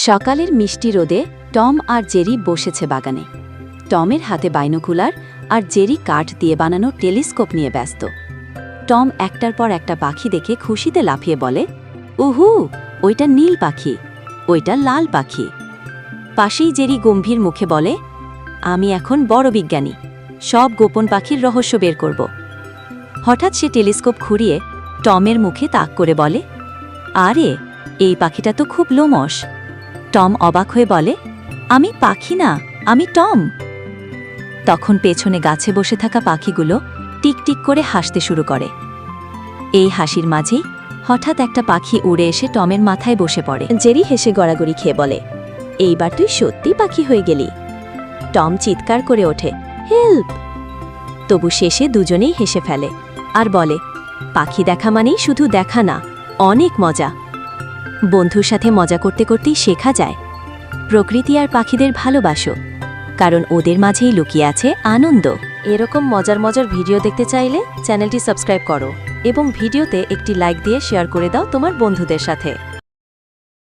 সকালের মিষ্টি রোদে টম আর জেরি বসেছে বাগানে। টমের হাতে বাইনোকুলার আর জেরি কাঠ দিয়ে বানানো টেলিস্কোপ নিয়ে ব্যস্ত। টম একটার পর একটা পাখি দেখে খুশিতে লাফিয়ে বলে, উহু, ওইটা নীল পাখি, ওইটা লাল পাখি। পাশেই জেরি গম্ভীর মুখে বলে, আমি এখন বড় বিজ্ঞানী, সব গোপন পাখির রহস্য বের করব। হঠাৎ সে টেলিস্কোপ ঘুরিয়ে টমের মুখে তাক করে বলে, আরে, এই পাখিটা তো খুব লোমশ। টম অবাক হয়ে বলে, আমি পাখি না, আমি টম। তখন পেছনে গাছে বসে থাকা পাখিগুলো টিকটিক করে হাসতে শুরু করে। এই হাসির মাঝেই হঠাৎ একটা পাখি উড়ে এসে টমের মাথায় বসে পড়ে। জেরি হেসে গড়াগড়ি খেয়ে বলে, এইবার তুই সত্যি পাখি হয়ে গেলি। টম চিৎকার করে ওঠে, হেল্প! তবু শেষে দুজনেই হেসে ফেলে আর বলে, পাখি দেখা মানেই শুধু দেখা না, অনেক মজা। বন্ধুর সাথে মজা করতে করতেই শেখা যায় প্রকৃতি আর পাখিদের ভালোবাসো, কারণ ওদের মাঝেই লুকিয়ে আছে আনন্দ। এরকম মজার মজার ভিডিও দেখতে চাইলে চ্যানেলটি সাবস্ক্রাইব করো এবং ভিডিওতে একটি লাইক দিয়ে শেয়ার করে দাও তোমার বন্ধুদের সাথে।